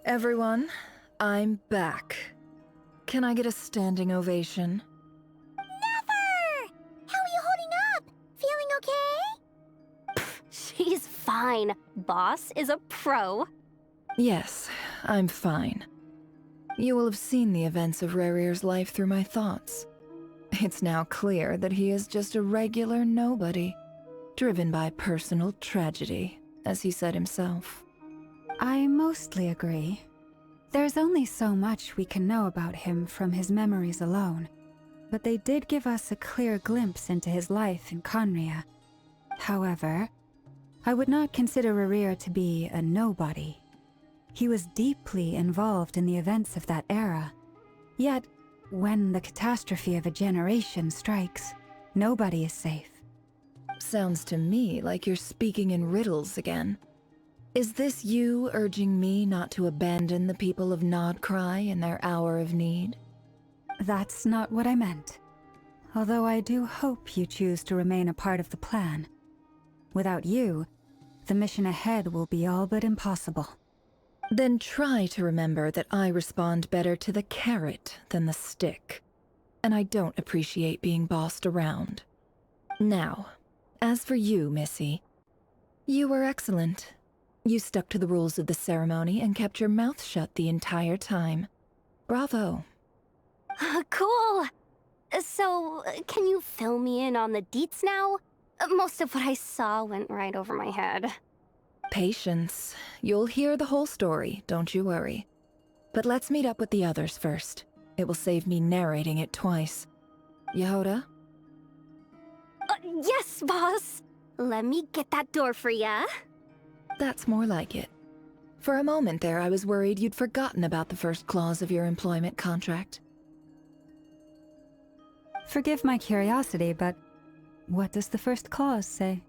Everyone, I'm back. Can I get a standing ovation? Never! How are you holding up? Feeling okay? She's fine. Boss is a pro. Yes, I'm fine. You will have seen the events of Rarir's life through my thoughts. It's now clear that he is just a regular nobody, driven by personal tragedy, as he said himself. I mostly agree. There's only so much we can know about him from his memories alone, but they did give us a clear glimpse into his life in Conria. However, I would not consider Rarir to be a nobody. He was deeply involved in the events of that era. Yet, when the catastrophe of a generation strikes, nobody is safe. Sounds to me like you're speaking in riddles again. Is this you urging me not to abandon the people of Krai in their hour of need? That's not what I meant. Although I do hope you choose to remain a part of the plan. Without you, the mission ahead will be all but impossible. Then try to remember that I respond better to the carrot than the stick. And I don't appreciate being bossed around. Now, as for you, Missy, you were excellent. You stuck to the rules of the ceremony and kept your mouth shut the entire time. Bravo. Cool. So, can you fill me in on the deets now? Most of what I saw went right over my head. Patience. You'll hear the whole story, don't you worry. But let's meet up with the others first. It will save me narrating it twice. Yehoda? Yes, boss. Let me get that door for ya. That's more like it. For a moment there, I was worried you'd forgotten about the first clause of your employment contract. Forgive my curiosity, but what does the first clause say?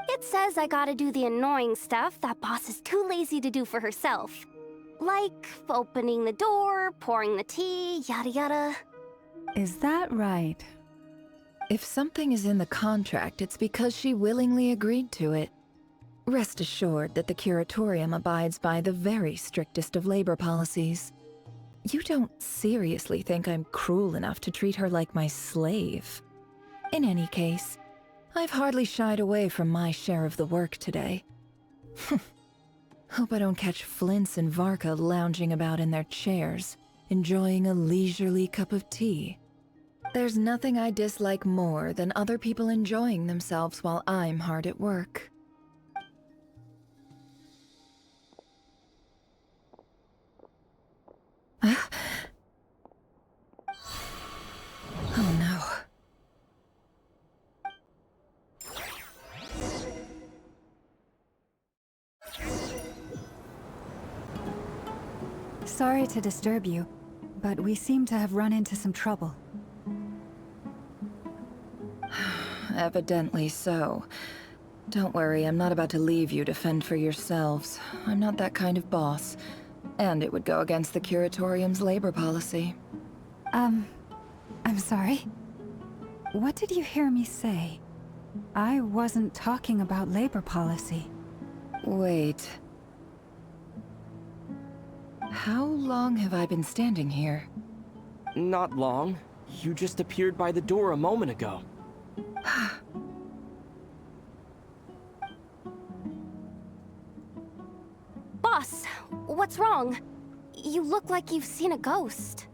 It says I gotta do the annoying stuff that boss is too lazy to do for herself. Like opening the door, pouring the tea, yada yada. Is that right? If something is in the contract, it's because she willingly agreed to it. Rest assured that the Curatorium abides by the very strictest of labor policies. You don't seriously think I'm cruel enough to treat her like my slave? In any case, I've hardly shied away from my share of the work today. Hope I don't catch Flintz and Varka lounging about in their chairs, enjoying a leisurely cup of tea. There's nothing I dislike more than other people enjoying themselves while I'm hard at work. Oh no. Sorry to disturb you, but we seem to have run into some trouble. Evidently so. Don't worry, I'm not about to leave you to fend for yourselves. I'm not that kind of boss. And it would go against the Curatorium's labor policy. I'm sorry? What did you hear me say? I wasn't talking about labor policy. Wait. How long have I been standing here? Not long. You just appeared by the door a moment ago. Boss, what's wrong? You look like you've seen a ghost.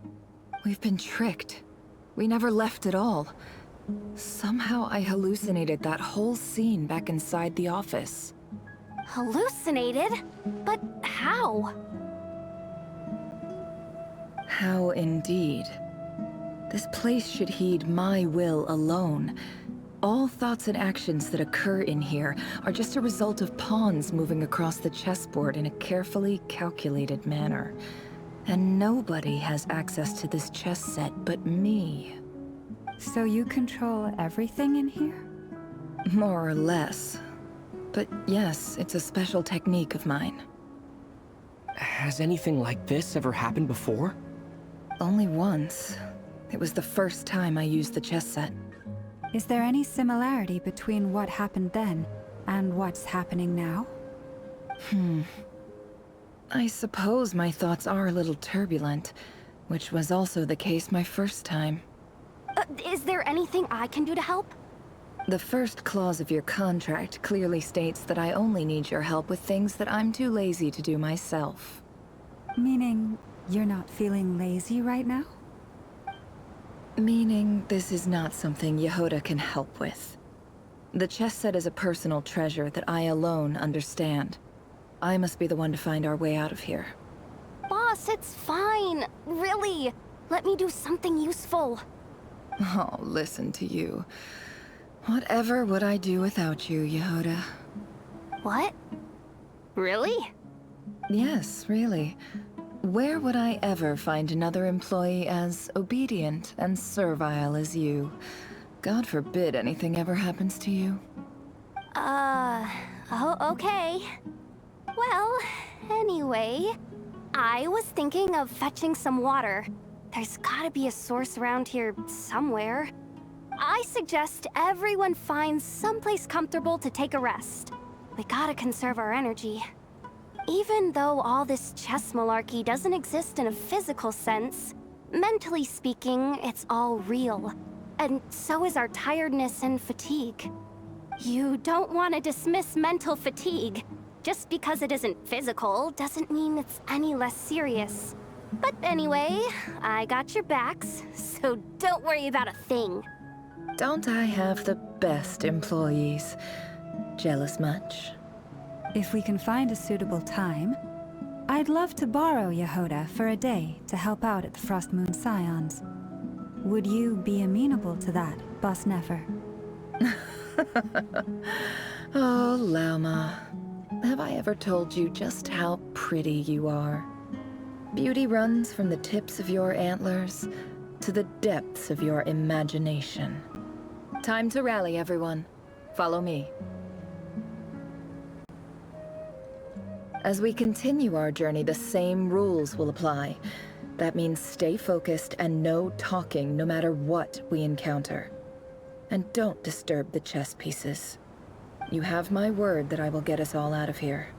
We've been tricked. We never left at all. Somehow I hallucinated that whole scene back inside the office. Hallucinated? But how? How indeed. This place should heed my will alone. All thoughts and actions that occur in here are just a result of pawns moving across the chessboard in a carefully calculated manner. And nobody has access to this chess set but me. So you control everything in here? More or less. But yes, it's a special technique of mine. Has anything like this ever happened before? Only once. It was the first time I used the chess set. Is there any similarity between what happened then and what's happening now? I suppose my thoughts are a little turbulent, which was also the case my first time. Is there anything I can do to help? The first clause of your contract clearly states that I only need your help with things that I'm too lazy to do myself. Meaning, you're not feeling lazy right now? Meaning, this is not something Yehoda can help with. The chess set is a personal treasure that I alone understand. I must be the one to find our way out of here. Boss, it's fine. Really. Let me do something useful. Oh, listen to you. Whatever would I do without you, Yehoda? What? Really? Yes, really. Where would I ever find another employee as obedient and servile as you? God forbid anything ever happens to you. Oh, okay. Well, anyway, I was thinking of fetching some water. There's gotta be a source around here somewhere. I suggest everyone finds someplace comfortable to take a rest. We gotta conserve our energy. Even though all this chess malarkey doesn't exist in a physical sense, mentally speaking, it's all real. And so is our tiredness and fatigue. You don't want to dismiss mental fatigue. Just because it isn't physical doesn't mean it's any less serious. But anyway, I got your backs, so don't worry about a thing. Don't I have the best employees? Jealous much? If we can find a suitable time, I'd love to borrow Yehoda for a day to help out at the Frost Moon Scions. Would you be amenable to that, Boss Nefer? Oh, Lauma. Have I ever told you just how pretty you are? Beauty runs from the tips of your antlers to the depths of your imagination. Time to rally, everyone. Follow me. As we continue our journey, the same rules will apply. That means stay focused and no talking no matter what we encounter. And don't disturb the chess pieces. You have my word that I will get us all out of here.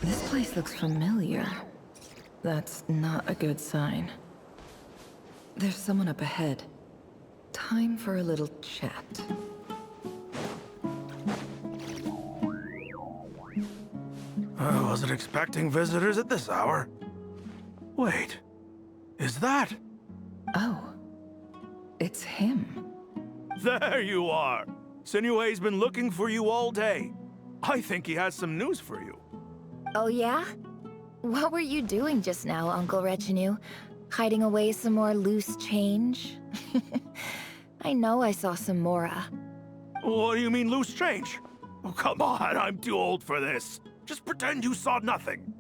This place looks familiar. That's not a good sign. There's someone up ahead. Time for a little chat. I wasn't expecting visitors at this hour. Wait, is that? Oh, it's him. There you are! Sinue's been looking for you all day. I think he has some news for you. Oh yeah? What were you doing just now, Uncle Retinue? Hiding away some more loose change? I know I saw some Mora. What do you mean loose change? Oh, come on, I'm too old for this. Just pretend you saw nothing.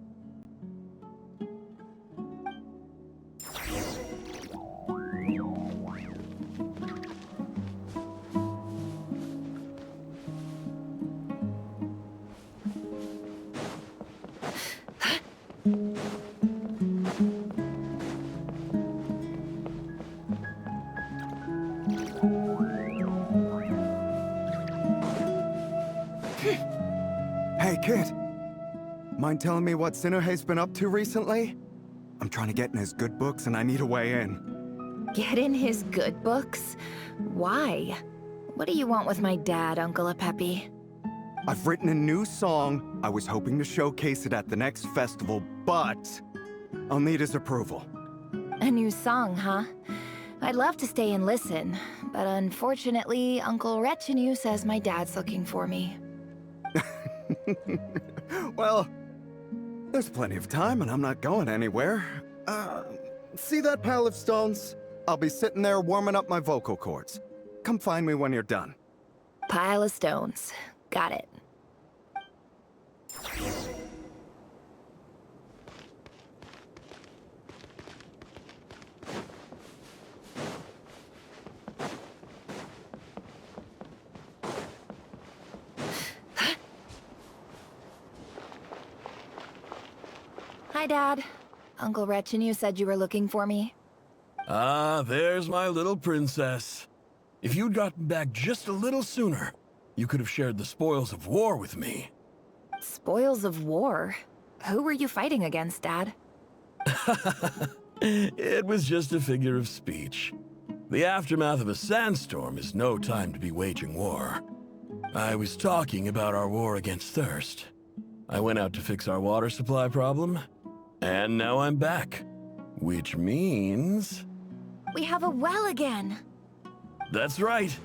Hey, kid. Mind telling me what Sinuhe's been up to recently? I'm trying to get in his good books and I need a way in. Get in his good books? Why? What do you want with my dad, Uncle Apepi? I've written a new song. I was hoping to showcase it at the next festival, but I'll need his approval. A new song, huh? I'd love to stay and listen, but unfortunately, Uncle Retinue says my dad's looking for me. Well, there's plenty of time and I'm not going anywhere. See that pile of stones? I'll be sitting there warming up my vocal cords. Come find me when you're done. Pile of stones. Got it. Hi, Dad. Uncle Retinue said you were looking for me. Ah, there's my little princess. If you'd gotten back just a little sooner, you could have shared the spoils of war with me. Spoils of war? Who were you fighting against, Dad? It was just a figure of speech. The aftermath of a sandstorm is no time to be waging war. I was talking about our war against thirst. I went out to fix our water supply problem, and now I'm back. Which means... We have a well again! That's right.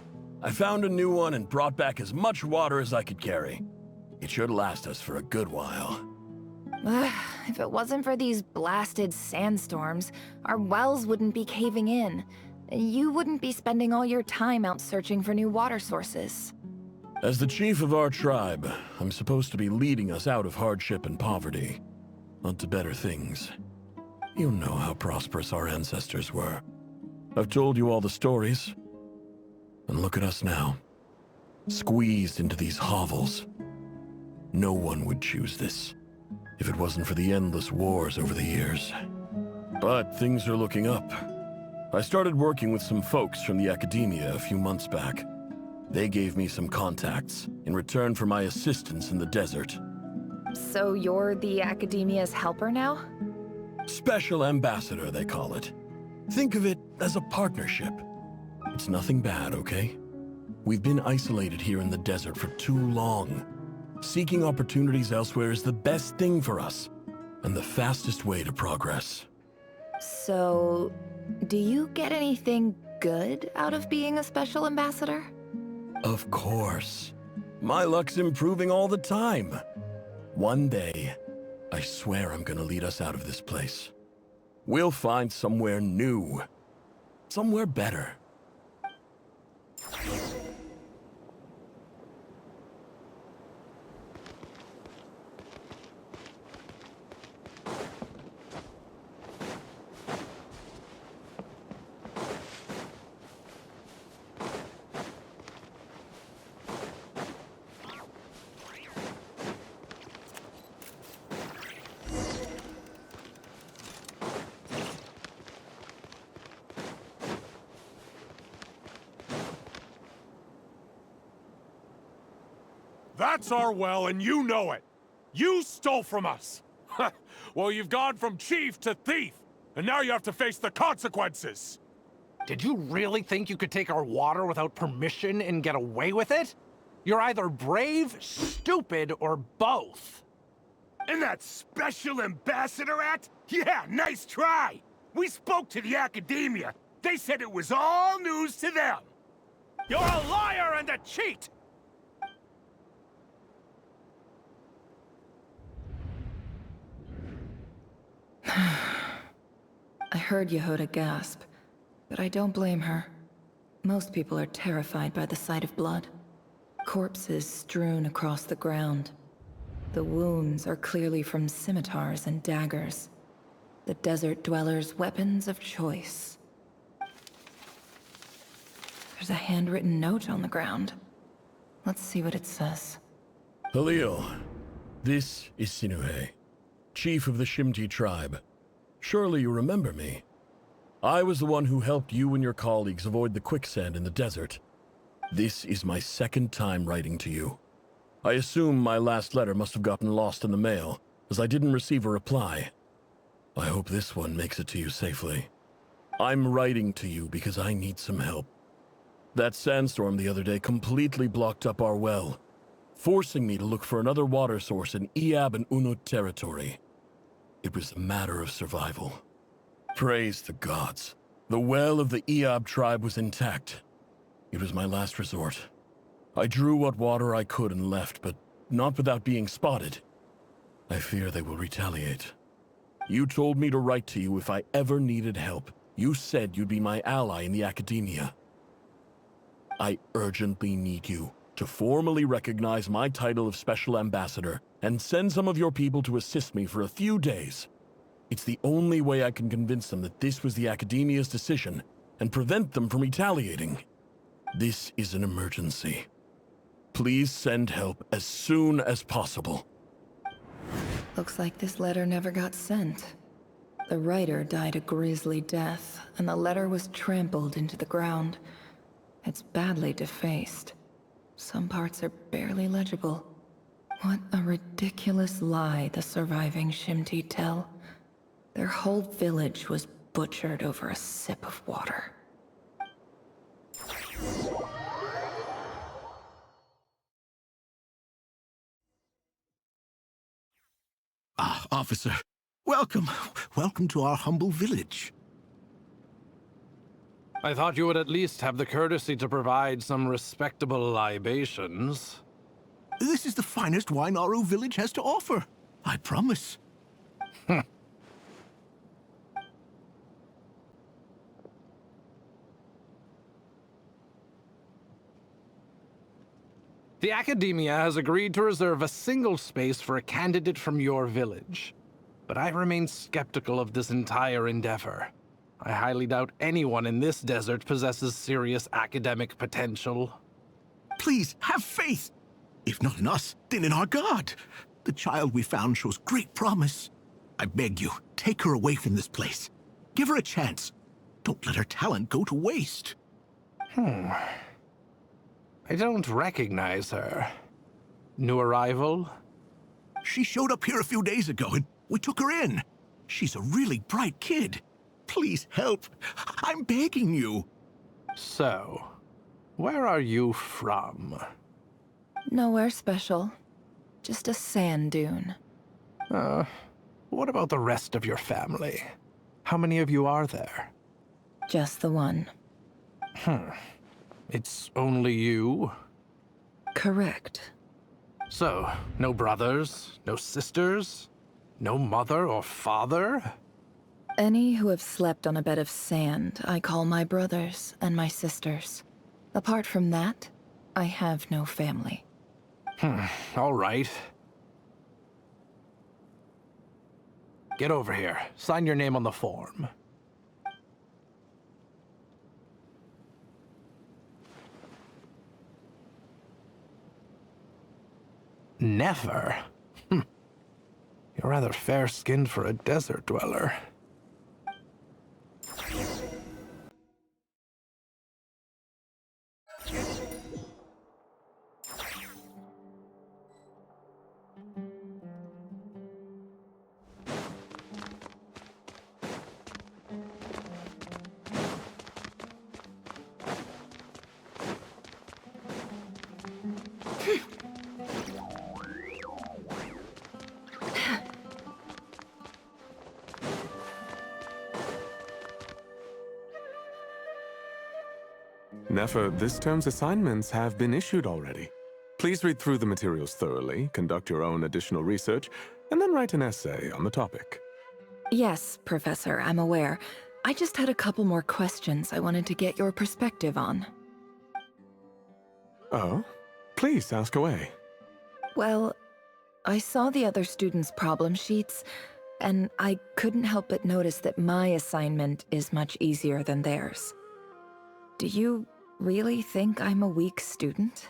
I found a new one and brought back as much water as I could carry. It should last us for a good while. If it wasn't for these blasted sandstorms, our wells wouldn't be caving in. You wouldn't be spending all your time out searching for new water sources. As the chief of our tribe, I'm supposed to be leading us out of hardship and poverty, onto better things. You know how prosperous our ancestors were. I've told you all the stories. And look at us now, squeezed into these hovels. No one would choose this, if it wasn't for the endless wars over the years. But things are looking up. I started working with some folks from the academia a few months back. They gave me some contacts in return for my assistance in the desert. So you're the Academia's helper now? Special ambassador, they call it. Think of it as a partnership. It's nothing bad, okay? We've been isolated here in the desert for too long. Seeking opportunities elsewhere is the best thing for us, and the fastest way to progress. So, do you get anything good out of being a special ambassador? Of course. My luck's improving all the time. One day, I swear I'm gonna lead us out of this place. We'll find somewhere new. Somewhere better. That's our well, and you know it. You stole from us. Well, you've gone from chief to thief, and now you have to face the consequences. Did you really think you could take our water without permission and get away with it? You're either brave, stupid, or both. And that special ambassador act? Yeah, nice try. We spoke to the academia. They said it was all news to them. You're a liar and a cheat! I heard Yehuda gasp, but I don't blame her. Most people are terrified by the sight of blood. Corpses strewn across the ground. The wounds are clearly from scimitars and daggers. The desert dwellers' weapons of choice. There's a handwritten note on the ground. Let's see what it says. Halil, this is Sinuhe, chief of the Shimti tribe. Surely you remember me. I was the one who helped you and your colleagues avoid the quicksand in the desert. This is my second time writing to you. I assume my last letter must have gotten lost in the mail, as I didn't receive a reply. I hope this one makes it to you safely. I'm writing to you because I need some help. That sandstorm the other day completely blocked up our well, forcing me to look for another water source in Iab and Unut territory. It was a matter of survival. Praise the gods. The well of the Iab tribe was intact. It was my last resort. I drew what water I could and left, but not without being spotted. I fear they will retaliate. You told me to write to you if I ever needed help. You said you'd be my ally in the academia. I urgently need you to formally recognize my title of Special Ambassador and send some of your people to assist me for a few days. It's the only way I can convince them that this was the academia's decision and prevent them from retaliating. This is an emergency. Please send help as soon as possible. Looks like this letter never got sent. The writer died a grisly death, and the letter was trampled into the ground. It's badly defaced. Some parts are barely legible. What a ridiculous lie the surviving Shimti tell. Their whole village was butchered over a sip of water. Ah, officer. Welcome. Welcome to our humble village. I thought you would at least have the courtesy to provide some respectable libations. This is the finest wine Aru village has to offer. I promise. The Academia has agreed to reserve a single space for a candidate from your village. But I remain skeptical of this entire endeavor. I highly doubt anyone in this desert possesses serious academic potential. Please, have faith. If not in us, then in our god. The child we found shows great promise. I beg you, take her away from this place. Give her a chance. Don't let her talent go to waste. I don't recognize her. New arrival? She showed up here a few days ago and we took her in. She's a really bright kid. Please help. I'm begging you. So, where are you from? Nowhere special. Just a sand dune. What about the rest of your family? How many of you are there? Just the one. It's only you? Correct. So, no brothers, no sisters, no mother or father? Any who have slept on a bed of sand, I call my brothers and my sisters. Apart from that, I have no family. All right. Get over here. Sign your name on the form. Never? You're rather fair-skinned for a desert dweller. Nefer, this term's assignments have been issued already. Please read through the materials thoroughly, conduct your own additional research, and then write an essay on the topic. Yes, Professor, I'm aware. I just had a couple more questions I wanted to get your perspective on. Oh? Please, ask away. Well, I saw the other students' problem sheets, and I couldn't help but notice that my assignment is much easier than theirs. Do you really think I'm a weak student?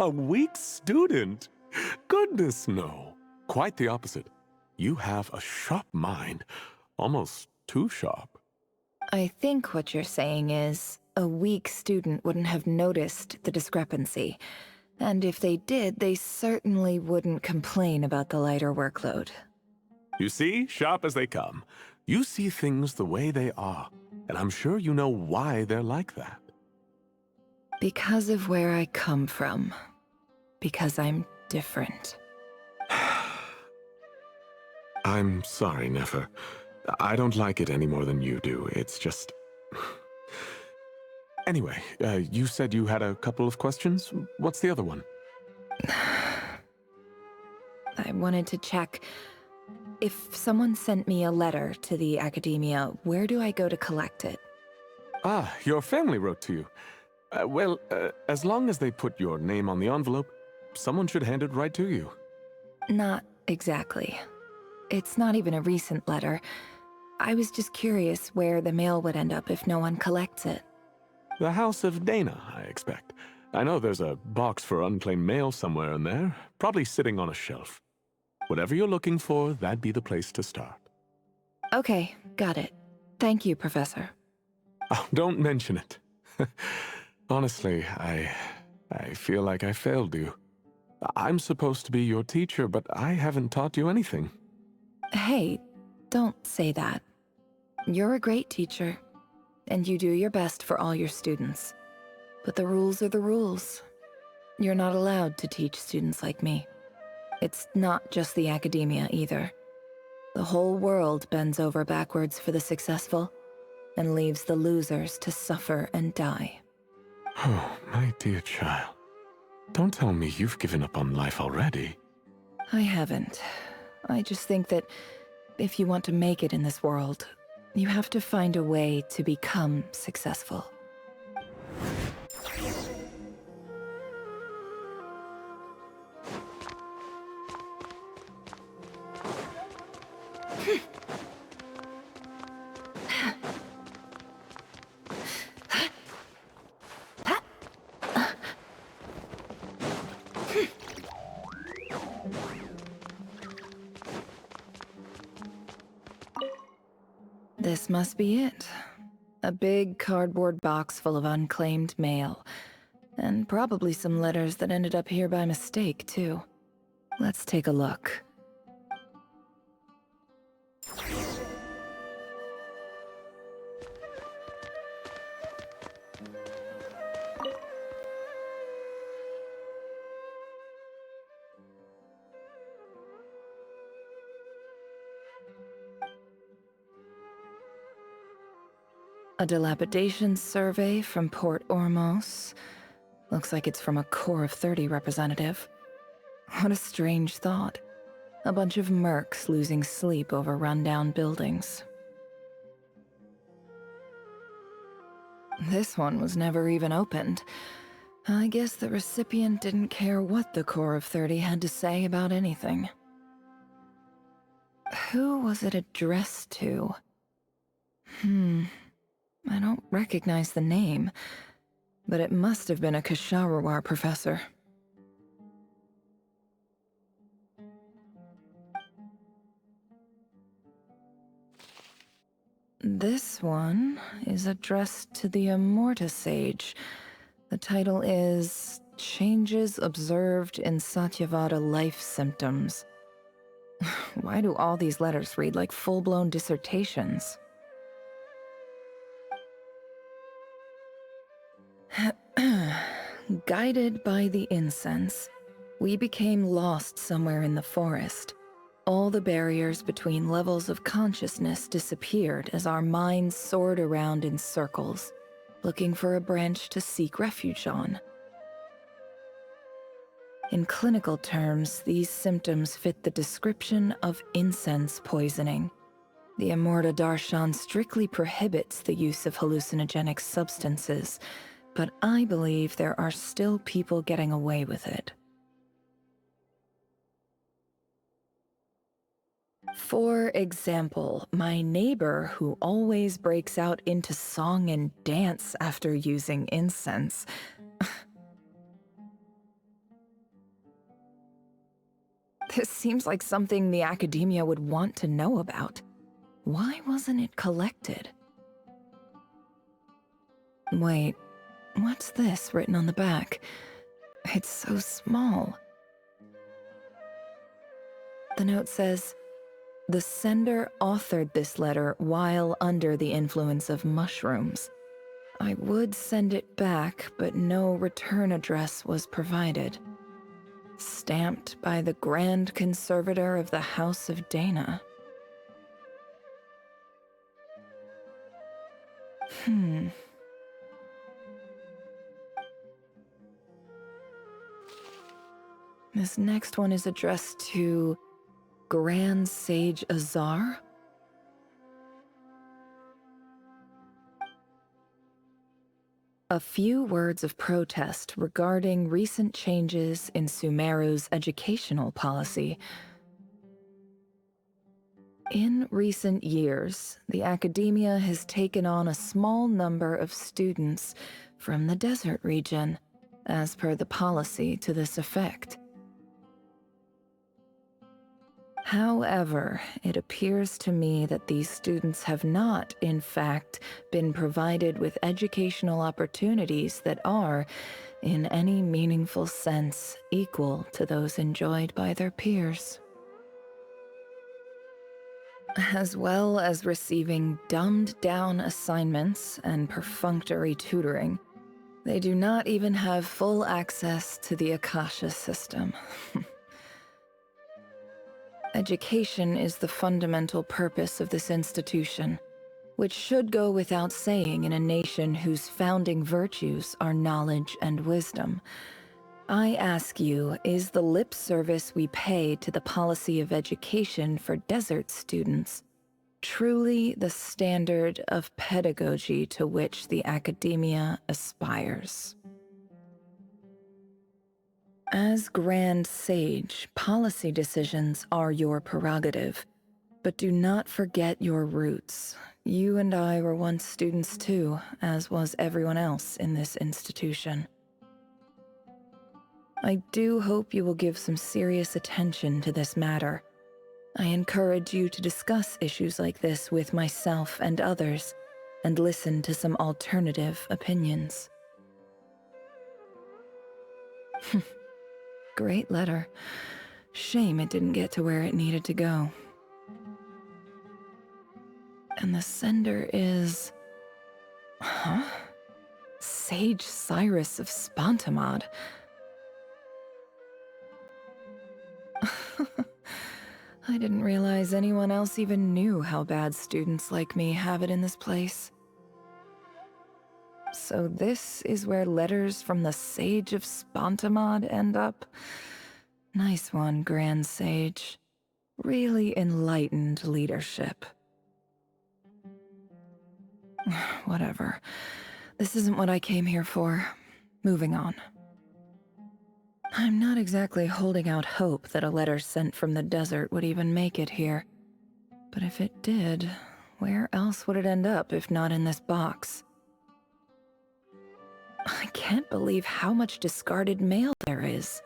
A weak student? Goodness, no. Quite the opposite. You have a sharp mind. Almost too sharp. I think what you're saying is, a weak student wouldn't have noticed the discrepancy. And if they did, they certainly wouldn't complain about the lighter workload. You see, sharp as they come. You see things the way they are, and I'm sure you know why they're like that. Because of where I come from. Because I'm different. I'm sorry, Nefer. I don't like it any more than you do. It's just... Anyway, you said you had a couple of questions? What's the other one? I wanted to check. If someone sent me a letter to the Academia, where do I go to collect it? Ah, your family wrote to you. As long as they put your name on the envelope, someone should hand it right to you. Not exactly. It's not even a recent letter. I was just curious where the mail would end up if no one collects it. The House of Dana, I expect. I know there's a box for unclaimed mail somewhere in there, probably sitting on a shelf. Whatever you're looking for, that'd be the place to start. Okay, got it. Thank you, Professor. Oh, don't mention it. Honestly, I feel like I failed you. I'm supposed to be your teacher, but I haven't taught you anything. Hey, don't say that. You're a great teacher, and you do your best for all your students. But the rules are the rules. You're not allowed to teach students like me. It's not just the academia either. The whole world bends over backwards for the successful, and leaves the losers to suffer and die. Oh, my dear child. Don't tell me you've given up on life already. I haven't. I just think that if you want to make it in this world, you have to find a way to become successful. This must be it. A big cardboard box full of unclaimed mail. And probably some letters that ended up here by mistake, too. Let's take a look. A dilapidation survey from Port Ormos. Looks like it's from a Core of 30 representative. What a strange thought. A bunch of mercs losing sleep over rundown buildings. This one was never even opened. I guess the recipient didn't care what the Core of 30 had to say about anything. Who was it addressed to? I don't recognize the name, but it must have been a Ksharawar professor. This one is addressed to the Immorta Sage. The title is Changes Observed in Satyavada Life Symptoms. Why do all these letters read like full-blown dissertations? Guided by the incense, we became lost somewhere in the forest. All the barriers between levels of consciousness disappeared as our minds soared around in circles, looking for a branch to seek refuge on. In clinical terms, these symptoms fit the description of incense poisoning. The Immorta Darshan strictly prohibits the use of hallucinogenic substances, but I believe there are still people getting away with it. For example, my neighbor who always breaks out into song and dance after using incense. This seems like something the academia would want to know about. Why wasn't it collected? Wait, what's this written on the back? It's so small. The note says, "The sender authored this letter while under the influence of mushrooms. I would send it back, but no return address was provided. Stamped by the Grand Conservator of the House of Dana." This next one is addressed to Grand Sage Azar? A few words of protest regarding recent changes in Sumeru's educational policy. In recent years, the academia has taken on a small number of students from the desert region, as per the policy to this effect. However, it appears to me that these students have not, in fact, been provided with educational opportunities that are, in any meaningful sense, equal to those enjoyed by their peers. As well as receiving dumbed-down assignments and perfunctory tutoring, they do not even have full access to the Akasha system. Education is the fundamental purpose of this institution, which should go without saying in a nation whose founding virtues are knowledge and wisdom. I ask you, is the lip service we pay to the policy of education for desert students truly the standard of pedagogy to which the academia aspires? As Grand Sage, policy decisions are your prerogative, but do not forget your roots. You and I were once students too, as was everyone else in this institution. I do hope you will give some serious attention to this matter. I encourage you to discuss issues like this with myself and others, and listen to some alternative opinions. Great letter. Shame it didn't get to where it needed to go. And the sender is... Huh? Sage Cyrus of Spontamod. I didn't realize anyone else even knew how bad students like me have it in this place. So this is where letters from the Sage of Spontamod end up? Nice one, Grand Sage. Really enlightened leadership. Whatever. This isn't what I came here for. Moving on. I'm not exactly holding out hope that a letter sent from the desert would even make it here. But if it did, where else would it end up if not in this box? I can't believe how much discarded mail there is.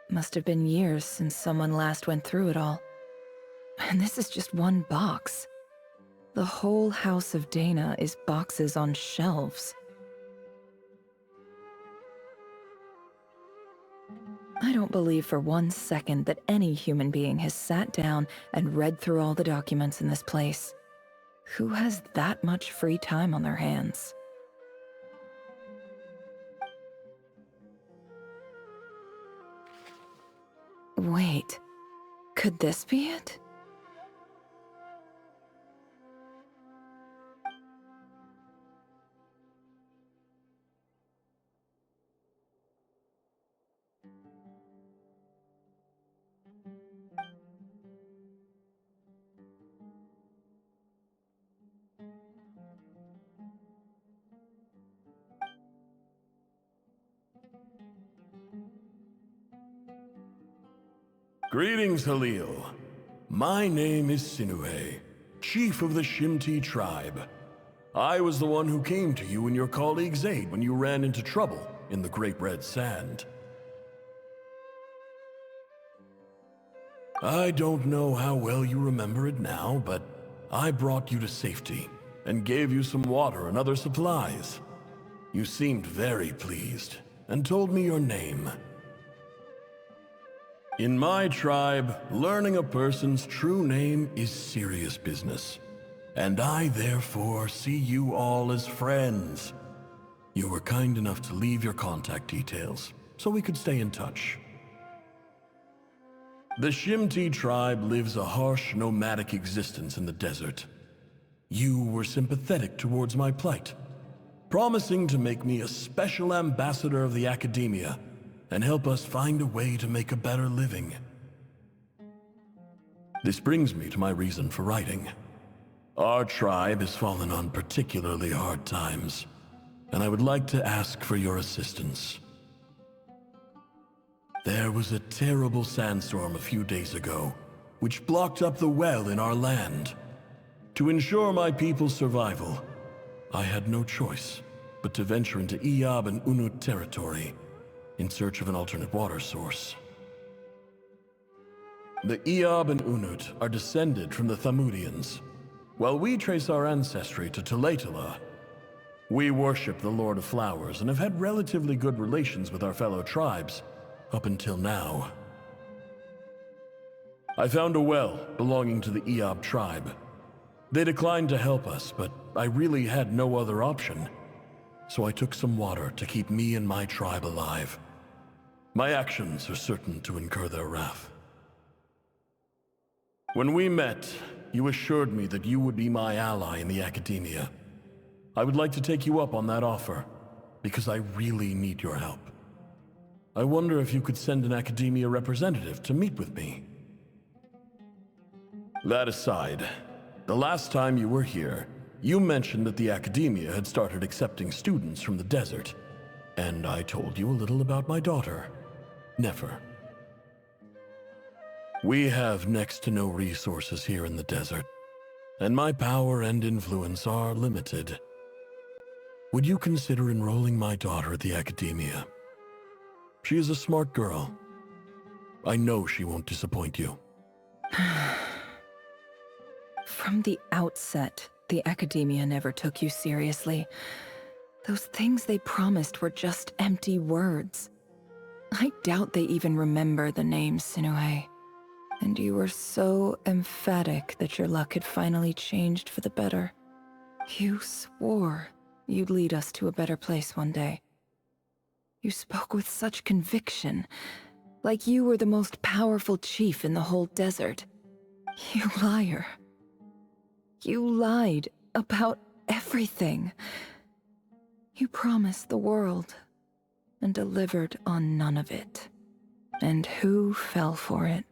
Must have been years since someone last went through it all. And this is just one box. The whole House of Dana is boxes on shelves. I don't believe for 1 second that any human being has sat down and read through all the documents in this place. Who has that much free time on their hands? Wait, could this be it? Greetings, Halil. My name is Sinuhe, chief of the Shimti tribe. I was the one who came to you and your colleague's aid when you ran into trouble in the Great Red Sand. I don't know how well you remember it now, but I brought you to safety and gave you some water and other supplies. You seemed very pleased and told me your name. In my tribe, learning a person's true name is serious business, and I therefore see you all as friends. You were kind enough to leave your contact details, so we could stay in touch. The Shimti tribe lives a harsh, nomadic existence in the desert. You were sympathetic towards my plight, promising to make me a special ambassador of the academia and help us find a way to make a better living. This brings me to my reason for writing. Our tribe has fallen on particularly hard times, and I would like to ask for your assistance. There was a terrible sandstorm a few days ago, which blocked up the well in our land. To ensure my people's survival, I had no choice but to venture into Iyab and Unut territory in search of an alternate water source. The Eob and Unut are descended from the Thamudians, while we trace our ancestry to Tulatala. We worship the Lord of Flowers and have had relatively good relations with our fellow tribes, up until now. I found a well belonging to the Eob tribe. They declined to help us, but I really had no other option, so I took some water to keep me and my tribe alive. My actions are certain to incur their wrath. When we met, you assured me that you would be my ally in the academia. I would like to take you up on that offer, because I really need your help. I wonder if you could send an academia representative to meet with me. That aside, the last time you were here, you mentioned that the academia had started accepting students from the desert, and I told you a little about my daughter, Nefer. We have next to no resources here in the desert, and my power and influence are limited. Would you consider enrolling my daughter at the academia? She is a smart girl. I know she won't disappoint you. From the outset, the academia never took you seriously. Those things they promised were just empty words. I doubt they even remember the name Sinuhe. And you were so emphatic that your luck had finally changed for the better. You swore you'd lead us to a better place one day. You spoke with such conviction, like you were the most powerful chief in the whole desert. You liar. You lied about everything. You promised the world and delivered on none of it. And who fell for it?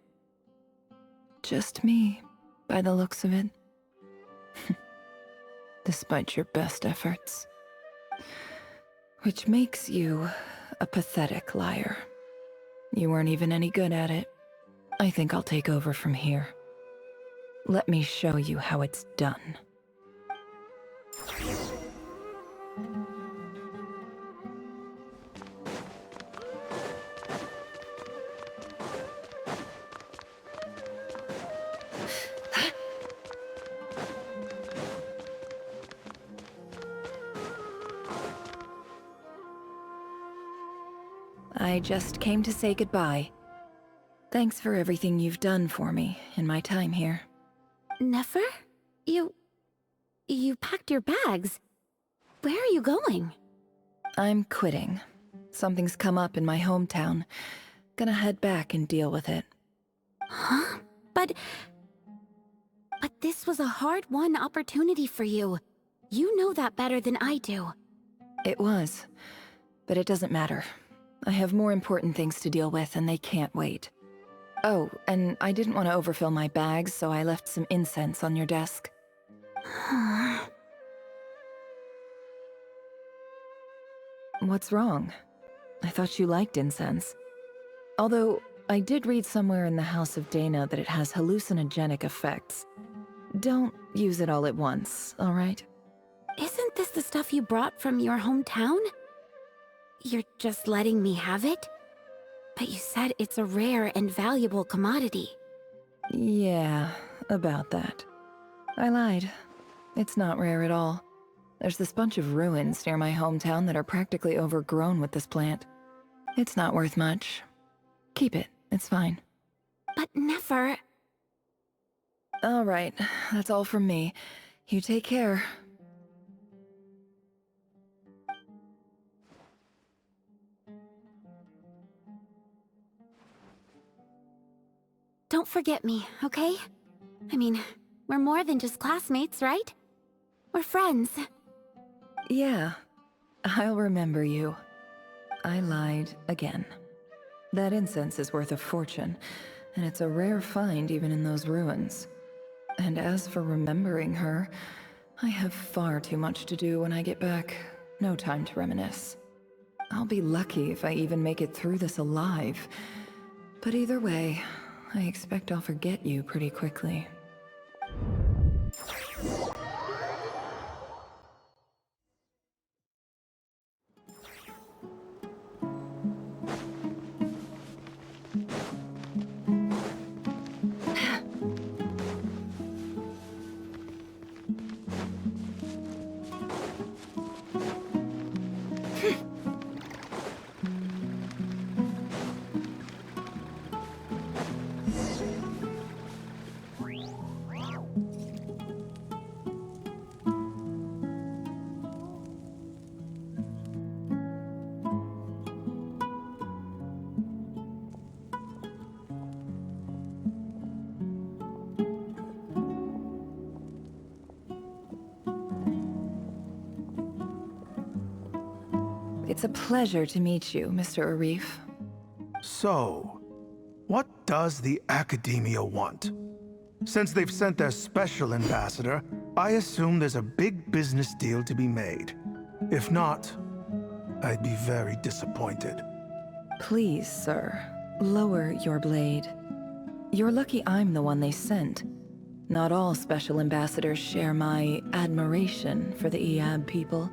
Just me, by the looks of it. Despite your best efforts. Which makes you a pathetic liar. You weren't even any good at it. I think I'll take over from here. Let me show you how it's done. I just came to say goodbye. Thanks for everything you've done for me in my time here. Nefer? You packed your bags. Where are you going? I'm quitting. Something's come up in my hometown. Gonna head back and deal with it. Huh? But this was a hard-won opportunity for you. You know that better than I do. It was. But it doesn't matter. I have more important things to deal with, and they can't wait. Oh, and I didn't want to overfill my bags, so I left some incense on your desk. What's wrong? I thought you liked incense. Although, I did read somewhere in the House of Dana that it has hallucinogenic effects. Don't use it all at once, alright? Isn't this the stuff you brought from your hometown? You're just letting me have it? But you said it's a rare and valuable commodity. Yeah, about that. I lied. It's not rare at all. There's this bunch of ruins near my hometown that are practically overgrown with this plant. It's not worth much. Keep it, it's fine. But Nefer... Alright, that's all from me. You take care. Don't forget me, okay? I mean, we're more than just classmates, right? We're friends. Yeah, I'll remember you. I lied again. That incense is worth a fortune, and it's a rare find even in those ruins. And as for remembering her, I have far too much to do when I get back. No time to reminisce. I'll be lucky if I even make it through this alive. But either way, I expect I'll forget you pretty quickly. It's a pleasure to meet you, Mr. Arif. So, what does the Academia want? Since they've sent their special ambassador, I assume there's a big business deal to be made. If not, I'd be very disappointed. Please, sir, lower your blade. You're lucky I'm the one they sent. Not all special ambassadors share my admiration for the Eab people.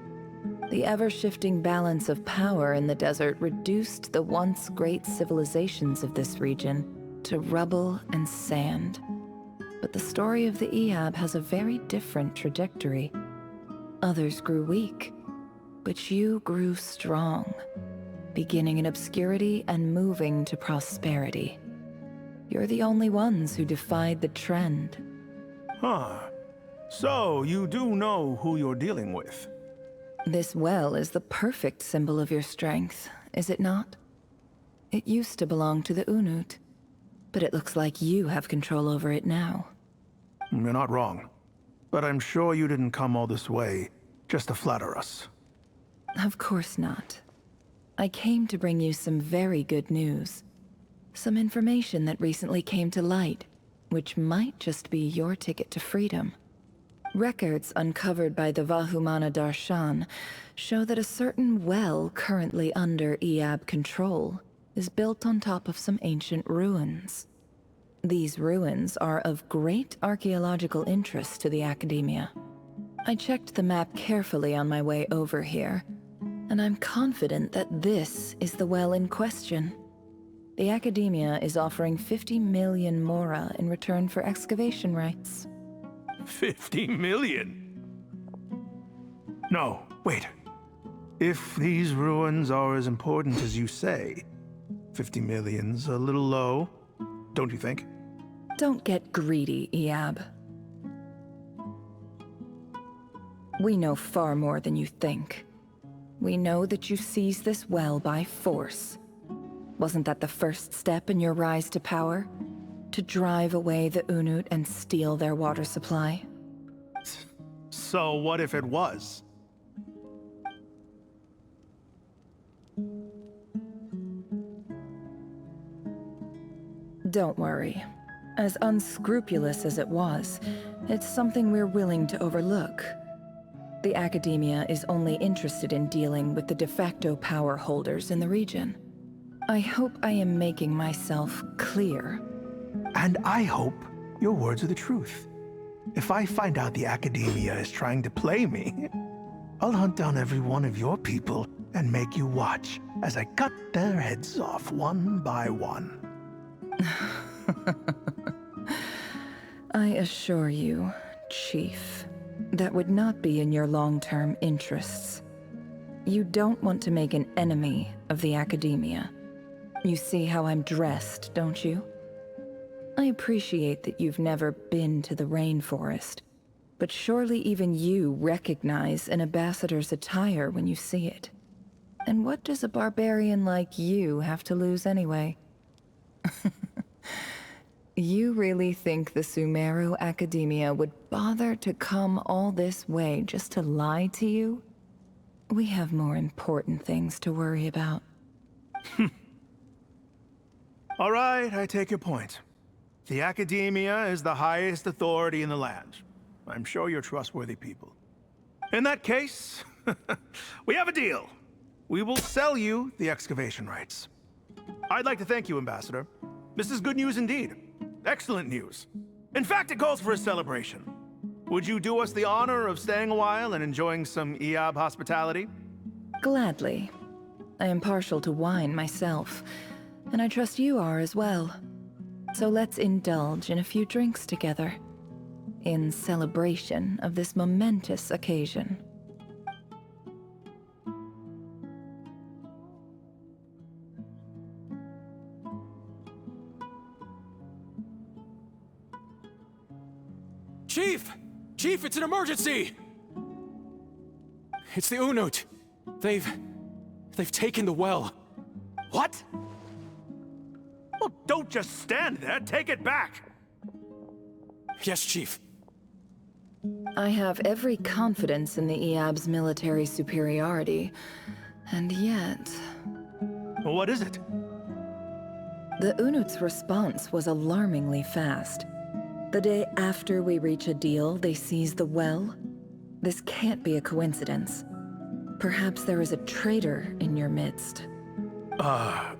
The ever-shifting balance of power in the desert reduced the once great civilizations of this region to rubble and sand. But the story of the Eab has a very different trajectory. Others grew weak, but you grew strong, beginning in obscurity and moving to prosperity. You're the only ones who defied the trend. Huh. So, you do know who you're dealing with? This well is the perfect symbol of your strength, is it not? It used to belong to the Unut, but it looks like you have control over it now. You're not wrong. But I'm sure you didn't come all this way just to flatter us. Of course not. I came to bring you some very good news. Some information that recently came to light, which might just be your ticket to freedom. Records uncovered by the Vahumana Darshan show that a certain well currently under Eab control is built on top of some ancient ruins. These ruins are of great archaeological interest to the Academia. I checked the map carefully on my way over here, and I'm confident that this is the well in question. The Academia is offering 50 million mora in return for excavation rights. 50 million? No, wait. If these ruins are as important as you say, 50 million's a little low, don't you think? Don't get greedy, Eab. We know far more than you think. We know that you seized this well by force. Wasn't that the first step in your rise to power? To drive away the Unut and steal their water supply? So what if it was? Don't worry. As unscrupulous as it was, it's something we're willing to overlook. The Academia is only interested in dealing with the de facto power holders in the region. I hope I am making myself clear. And I hope your words are the truth. If I find out the Academia is trying to play me, I'll hunt down every one of your people and make you watch as I cut their heads off one by one. I assure you, Chief, that would not be in your long-term interests. You don't want to make an enemy of the Academia. You see how I'm dressed, don't you? I appreciate that you've never been to the rainforest, but surely even you recognize an ambassador's attire when you see it. And what does a barbarian like you have to lose anyway? You really think the Sumeru Academia would bother to come all this way just to lie to you? We have more important things to worry about. All right, I take your point. The Academia is the highest authority in the land. I'm sure you're trustworthy people. In that case, we have a deal. We will sell you the excavation rights. I'd like to thank you, Ambassador. This is good news indeed. Excellent news. In fact, it calls for a celebration. Would you do us the honor of staying a while and enjoying some Eab hospitality? Gladly. I am partial to wine myself, and I trust you are as well. So let's indulge in a few drinks together, in celebration of this momentous occasion. Chief! Chief, it's an emergency! It's the Unut. They've taken the well. What? Well, don't just stand there. Take it back. Yes, Chief. I have every confidence in the Eab's military superiority, And yet... What is it? The Unut's response was alarmingly fast. The day after we reach a deal, they seize the well. This can't be a coincidence. Perhaps there is a traitor in your midst. I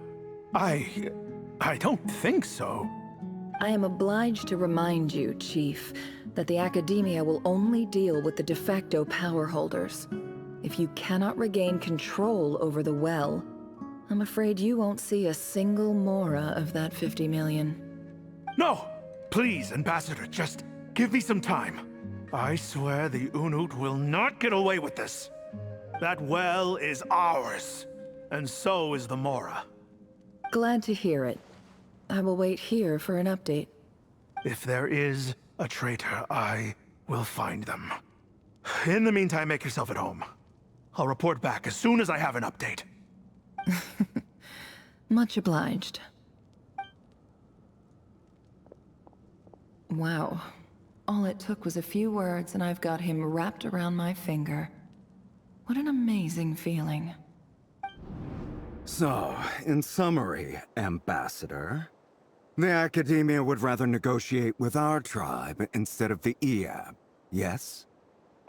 don't think so. I am obliged to remind you, Chief, that the Academia will only deal with the de facto power holders. If you cannot regain control over the well, I'm afraid you won't see a single mora of that 50 million. No! Please, Ambassador, just give me some time. I swear the Unut will not get away with this. That well is ours, and so is the mora. Glad to hear it. I will wait here for an update. If there is a traitor, I will find them. In the meantime, make yourself at home. I'll report back as soon as I have an update. Much obliged. Wow. All it took was a few words and I've got him wrapped around my finger. What an amazing feeling. So, in summary, Ambassador, the Academia would rather negotiate with our tribe instead of the Eab, yes?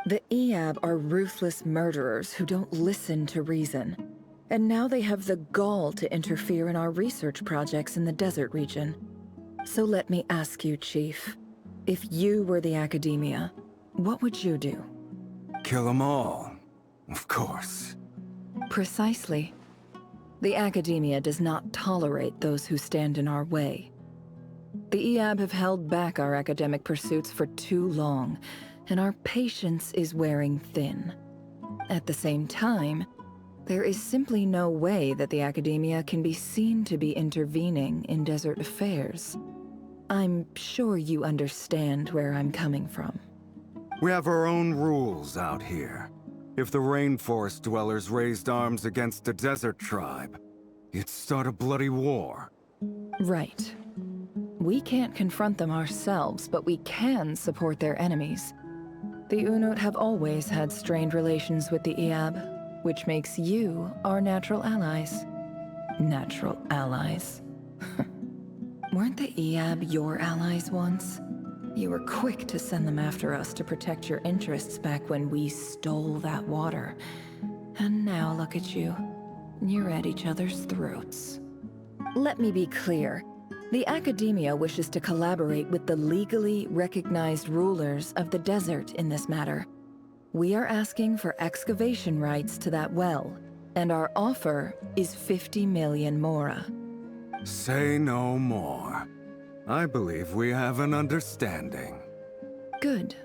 The Eab are ruthless murderers who don't listen to reason. And now they have the gall to interfere in our research projects in the desert region. So let me ask you, Chief. If you were the Academia, what would you do? Kill them all, of course. Precisely. The Academia does not tolerate those who stand in our way. The Eab have held back our academic pursuits for too long, and our patience is wearing thin. At the same time, there is simply no way that the Academia can be seen to be intervening in desert affairs. I'm sure you understand where I'm coming from. We have our own rules out here. If the rainforest dwellers raised arms against a desert tribe, it'd start a bloody war. Right. We can't confront them ourselves, but we can support their enemies. The Unut have always had strained relations with the Eab, which makes you our natural allies. Natural allies? Weren't the Eab your allies once? You were quick to send them after us to protect your interests back when we stole that water. And now look at you. You're at each other's throats. Let me be clear. The Academia wishes to collaborate with the legally recognized rulers of the desert in this matter. We are asking for excavation rights to that well, and our offer is 50 million mora. Say no more. I believe we have an understanding. Good.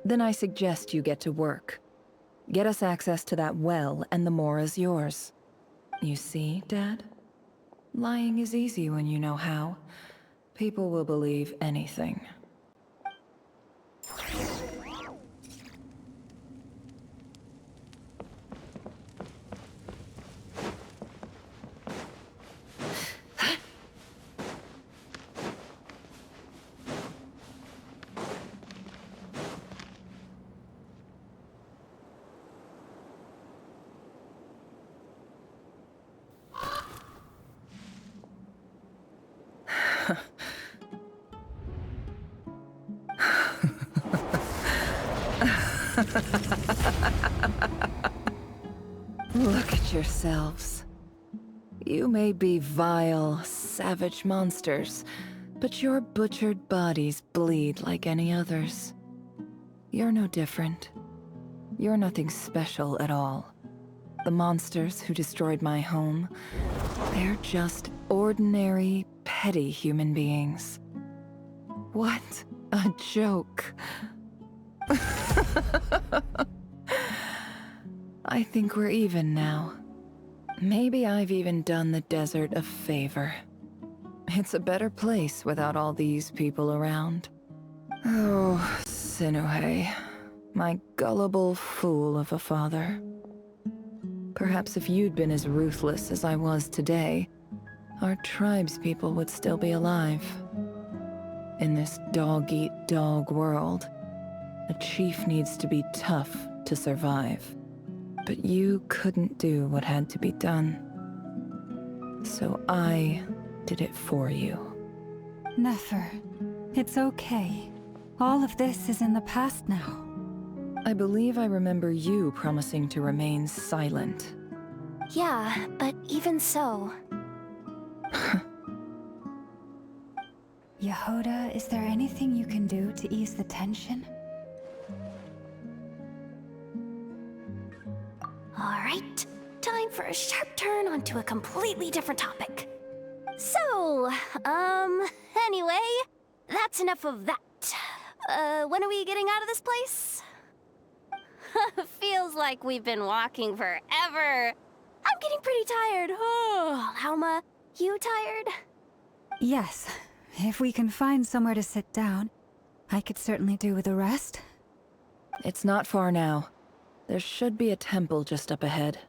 Then I suggest you get to work. Get us access to that well, and the mora's yours. You see, Dad? Lying is easy when you know how. People will believe anything. Look at yourselves. You may be vile, savage monsters, but your butchered bodies bleed like any others. You're no different. You're nothing special at all. The monsters who destroyed my home, they're just ordinary, petty human beings. What a joke. I think we're even now. Maybe I've even done the desert a favor. It's a better place without all these people around. Oh, Sinuhe, my gullible fool of a father. Perhaps if you'd been as ruthless as I was today, our tribespeople would still be alive. In this dog-eat-dog world, a chief needs to be tough to survive. but you couldn't do what had to be done. So I did it for you. Nefer, it's okay. All of this is in the past now. I believe I remember you promising to remain silent. Yeah, but even so. Yehoda, is there anything you can do to ease the tension? Alright, time for a sharp turn onto a completely different topic. So, anyway, that's enough of that. When are we getting out of this place? Feels like we've been walking forever. I'm getting pretty tired. Oh, Alma, you tired? Yes. If we can find somewhere to sit down, I could certainly do with a rest. It's not far now. There should be a temple just up ahead.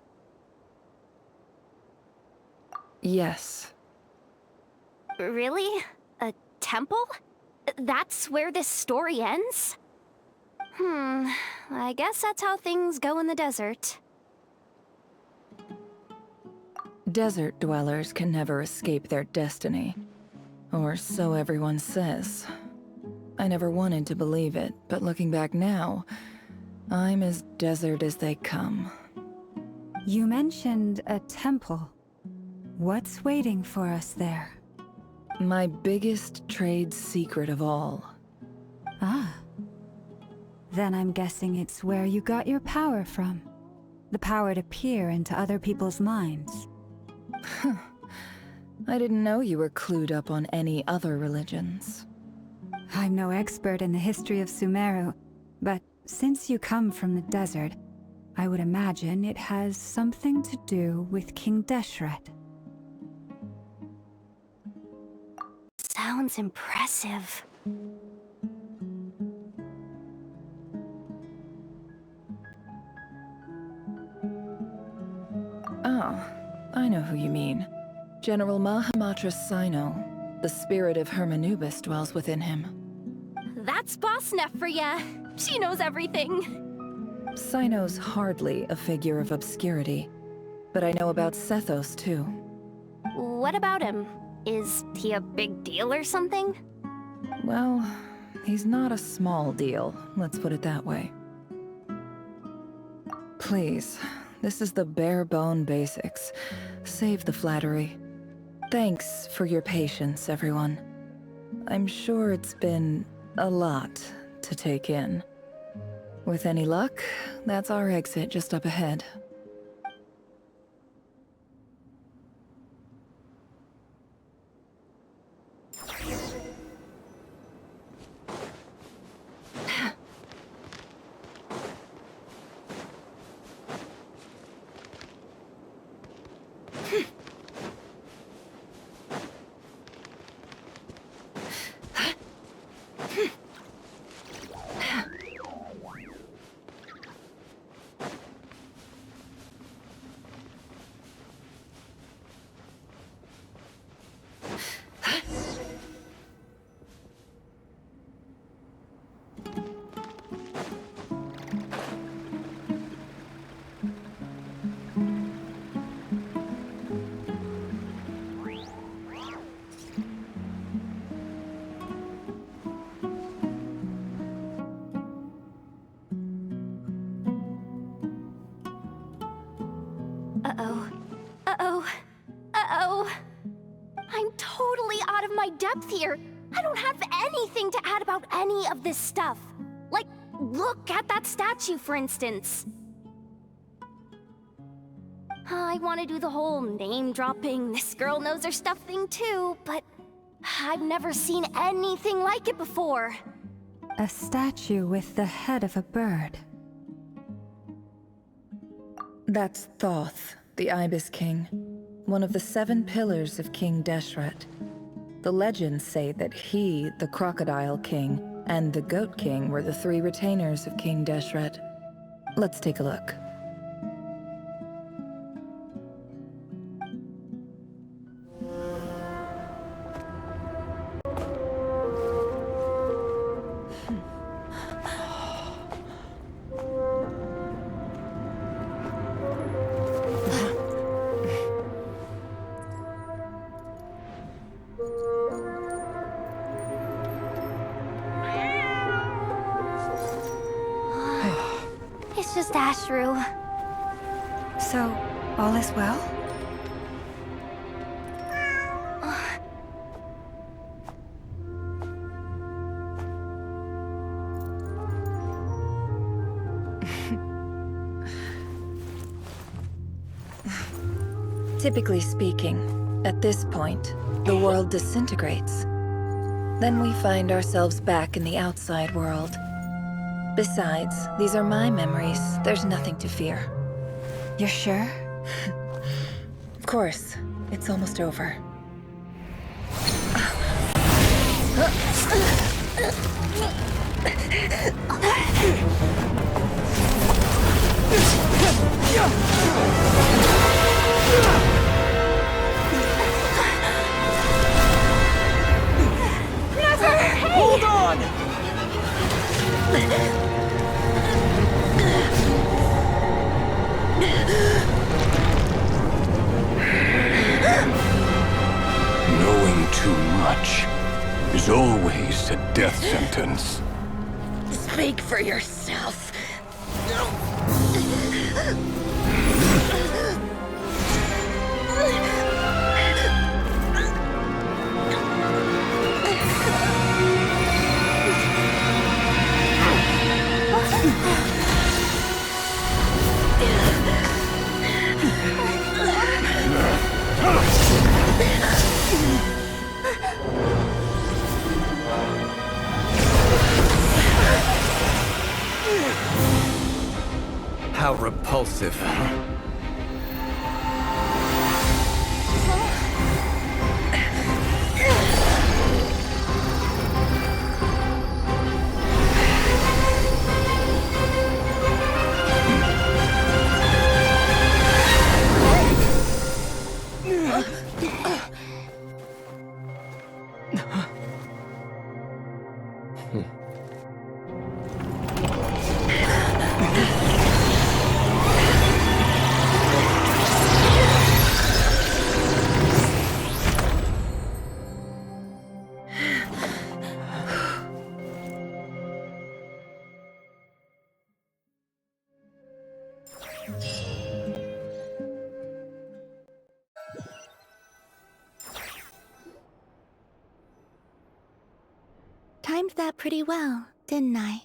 Yes. Really? A temple? That's where this story ends? I guess that's how things go in the desert. Desert dwellers can never escape their destiny. Or so everyone says. I never wanted to believe it, but looking back now, I'm as desert as they come. You mentioned a temple. What's waiting for us there? My biggest trade secret of all. Ah. Then I'm guessing it's where you got your power from. The power to peer into other people's minds. I didn't know you were clued up on any other religions. I'm no expert in the history of Sumeru, but since you come from the desert, I would imagine it has something to do with King Deshret. Sounds impressive. Oh, I know who you mean. General Mahamatra Sino. The spirit of Hermanubis dwells within him. That's Boss Neff for ya. She knows everything. Sino's hardly a figure of obscurity, but I know about Sethos too. What about him? Is he a big deal or something? Well, he's not a small deal, let's put it that way. Please, this is the bare-bone basics. Save the flattery. Thanks for your patience, everyone. I'm sure it's been a lot to take in. With any luck, that's our exit just up ahead. Uh-oh. Uh-oh. Uh-oh. I'm totally out of my depth here. I don't have anything to add about any of this stuff. Like, look at that statue, for instance. I want to do the whole name-dropping, this girl knows her stuff thing too, but I've never seen anything like it before. A statue with the head of a bird. That's Thoth, the Ibis King, one of the 7 pillars of King Deshret. The legends say that he, the Crocodile King, and the Goat King were the 3 retainers of King Deshret. Let's take a look. just Ashru. So, all is well? Typically speaking, at this point, the world disintegrates. Then we find ourselves back in the outside world. Besides, these are my memories. There's nothing to fear. You're sure? Of course. It's almost over. Hold on! Knowing too much is always a death sentence. Speak for yourself. How repulsive. Timed that pretty well, didn't I?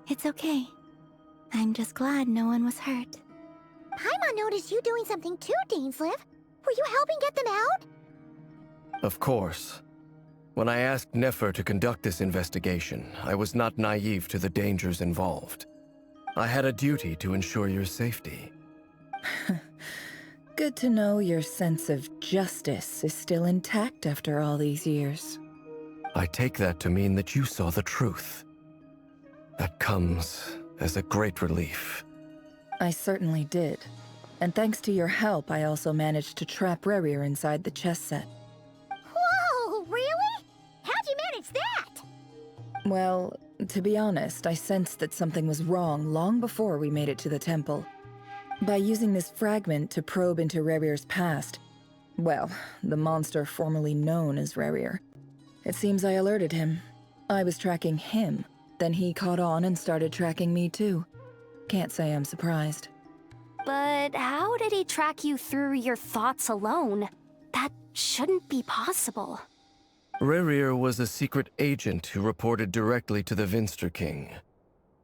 It's okay. I'm just glad no one was hurt. Paimon noticed you doing something too, Dainsleif. Were you helping get them out? Of course. When I asked Nefer to conduct this investigation, I was not naive to the dangers involved. I had a duty to ensure your safety. Good to know your sense of justice is still intact after all these years. I take that to mean that you saw the truth. That comes as a great relief. I certainly did. And thanks to your help, I also managed to trap Rerir inside the chess set. Whoa, really? How'd you manage that? Well, to be honest, I sensed that something was wrong long before we made it to the temple. By using this fragment to probe into Rerir's past, well, the monster formerly known as Rerir, it seems I alerted him. I was tracking him, then he caught on and started tracking me too. Can't say I'm surprised. But how did he track you through your thoughts alone? That shouldn't be possible. Rerir was a secret agent who reported directly to the Vinster King.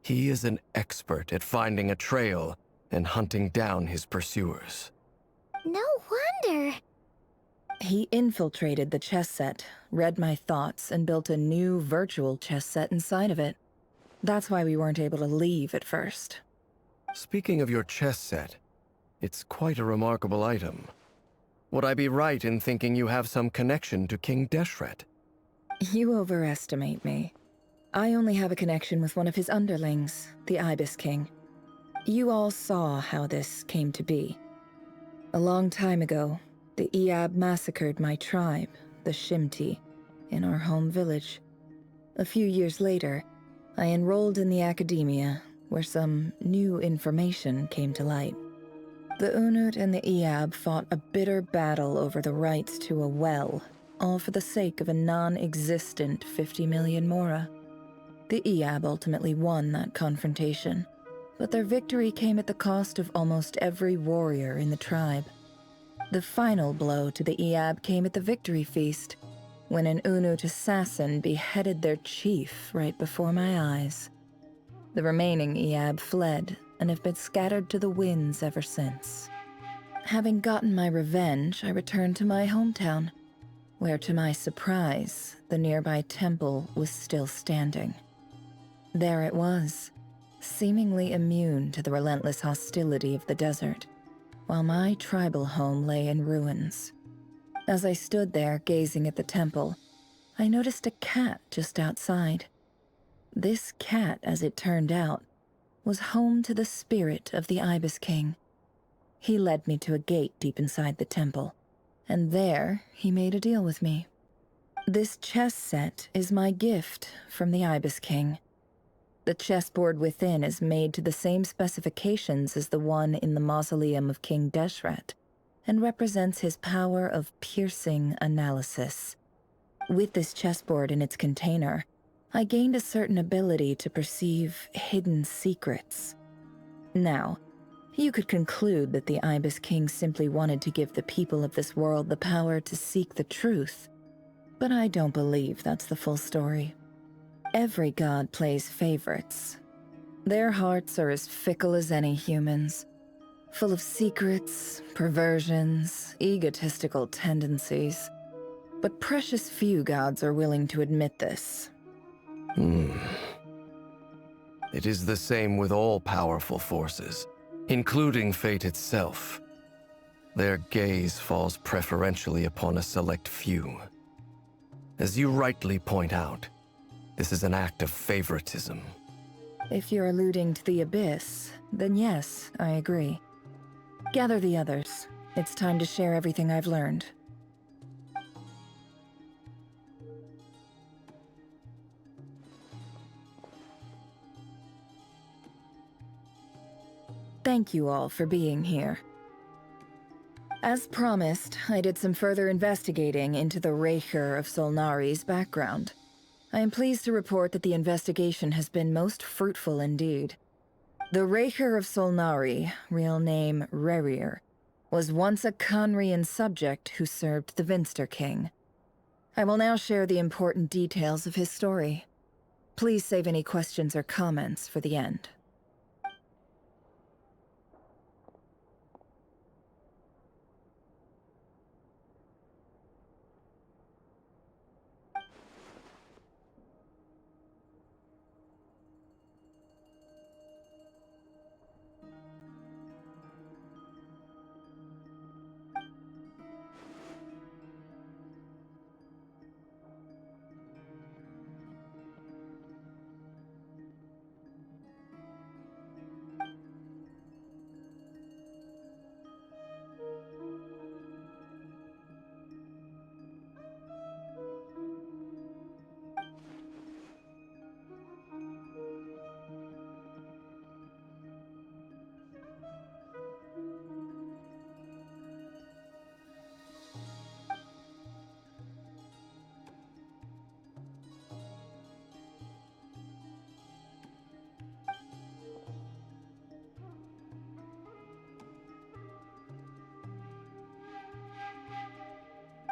He is an expert at finding a trail and hunting down his pursuers. No wonder. He infiltrated the chess set, read my thoughts, and built a new virtual chess set inside of it. That's why we weren't able to leave at first. Speaking of your chess set, it's quite a remarkable item. Would I be right in thinking you have some connection to King Deshret? You overestimate me. I only have a connection with one of his underlings, the Ibis King. You all saw how this came to be. A long time ago, the Iab massacred my tribe, the Shimti, in our home village. A few years later, I enrolled in the academia, where some new information came to light. The Unut and the Iab fought a bitter battle over the rights to a well, all for the sake of a non-existent 50 million Mora. The Eab ultimately won that confrontation, but their victory came at the cost of almost every warrior in the tribe. The final blow to the Eab came at the victory feast, when an Unut assassin beheaded their chief right before my eyes. The remaining Eab fled and have been scattered to the winds ever since. Having gotten my revenge, I returned to my hometown, where to my surprise, the nearby temple was still standing. There it was, seemingly immune to the relentless hostility of the desert, while my tribal home lay in ruins. As I stood there gazing at the temple, I noticed a cat just outside. This cat, as it turned out, was home to the spirit of the Ibis King. He led me to a gate deep inside the temple, and there he made a deal with me. This chess set is my gift from the Ibis King. The chessboard within is made to the same specifications as the one in the mausoleum of King Deshret, and represents his power of piercing analysis. With this chessboard in its container, I gained a certain ability to perceive hidden secrets. Now, you could conclude that the Ibis King simply wanted to give the people of this world the power to seek the truth, but I don't believe that's the full story. Every god plays favorites. Their hearts are as fickle as any human's, full of secrets, perversions, egotistical tendencies. But precious few gods are willing to admit this. It is the same with all powerful forces, including fate itself. Their gaze falls preferentially upon a select few. As you rightly point out, this is an act of favoritism. If you're alluding to the Abyss, then yes, I agree. Gather the others. It's time to share everything I've learned. Thank you all for being here. As promised, I did some further investigating into the Raker of Solnari's background. I am pleased to report that the investigation has been most fruitful indeed. The Raker of Solnari, real name Rerir, was once a Conrian subject who served the Vinster King. I will now share the important details of his story. Please save any questions or comments for the end.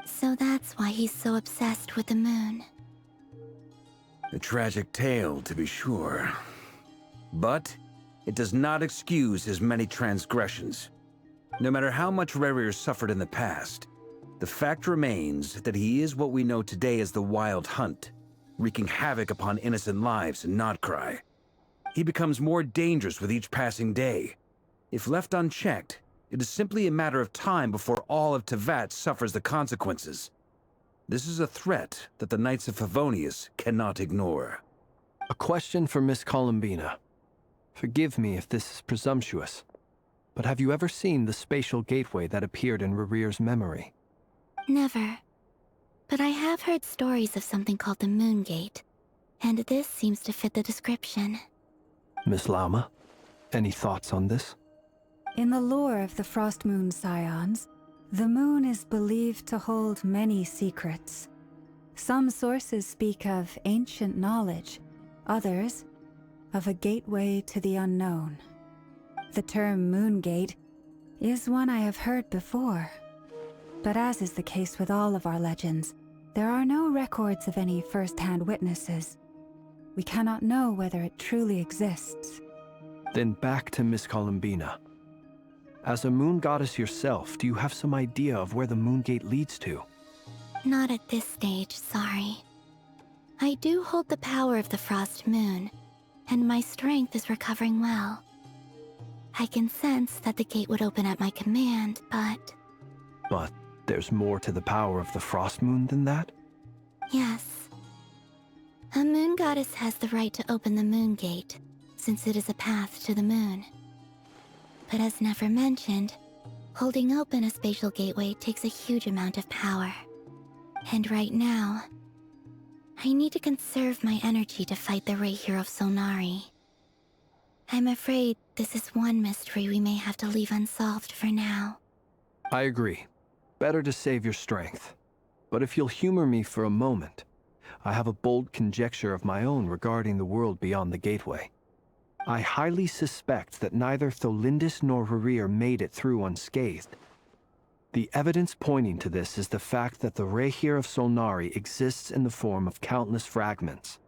So that's why he's so obsessed with the moon. A tragic tale, to be sure. But it does not excuse his many transgressions. No matter how much Rerir suffered in the past, the fact remains that he is what we know today as the Wild Hunt, wreaking havoc upon innocent lives in Krai. He becomes more dangerous with each passing day. If left unchecked, it is simply a matter of time before all of Teyvat suffers the consequences. This is a threat that the Knights of Favonius cannot ignore. A question for Miss Columbina. Forgive me if this is presumptuous, but have you ever seen the spatial gateway that appeared in Rerir's memory? Never. But I have heard stories of something called the Moon Gate, and this seems to fit the description. Miss Lama, any thoughts on this? In the lore of the Frost Moon Scions, the moon is believed to hold many secrets. Some sources speak of ancient knowledge, others of a gateway to the unknown. The term Moongate is one I have heard before, but as is the case with all of our legends, there are no records of any first-hand witnesses. We cannot know whether it truly exists. Then back to Miss Columbina. As a moon goddess yourself, do you have some idea of where the Moongate leads to? Not at this stage, sorry. I do hold the power of the Frost Moon, and my strength is recovering well. I can sense that the gate would open at my command, but... But there's more to the power of the Frost Moon than that? Yes. A moon goddess has the right to open the moon gate, since it is a path to the moon. But as Nefer mentioned, holding open a spatial gateway takes a huge amount of power. And right now, I need to conserve my energy to fight the Rahier of Solnari. I'm afraid this is one mystery we may have to leave unsolved for now. I agree. Better to save your strength. But if you'll humor me for a moment, I have a bold conjecture of my own regarding the world beyond the gateway. I highly suspect that neither Tholindis nor Rarir made it through unscathed. The evidence pointing to this is the fact that the Rahier of Solnari exists in the form of countless fragments.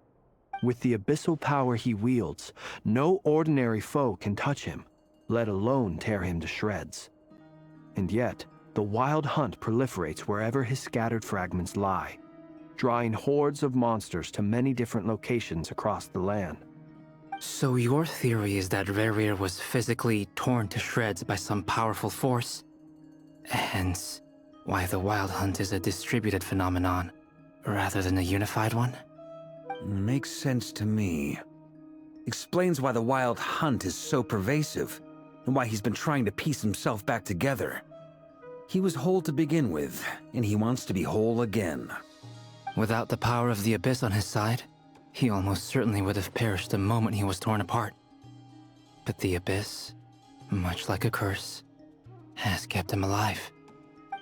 With the abyssal power he wields, no ordinary foe can touch him, let alone tear him to shreds. And yet, the Wild Hunt proliferates wherever his scattered fragments lie, drawing hordes of monsters to many different locations across the land. So your theory is that Rarir was physically torn to shreds by some powerful force? Hence, why the Wild Hunt is a distributed phenomenon, rather than a unified one? Makes sense to me. Explains why the Wild Hunt is so pervasive, and why he's been trying to piece himself back together. He was whole to begin with, and he wants to be whole again. Without the power of the Abyss on his side, he almost certainly would have perished the moment he was torn apart. But the Abyss, much like a curse, has kept him alive.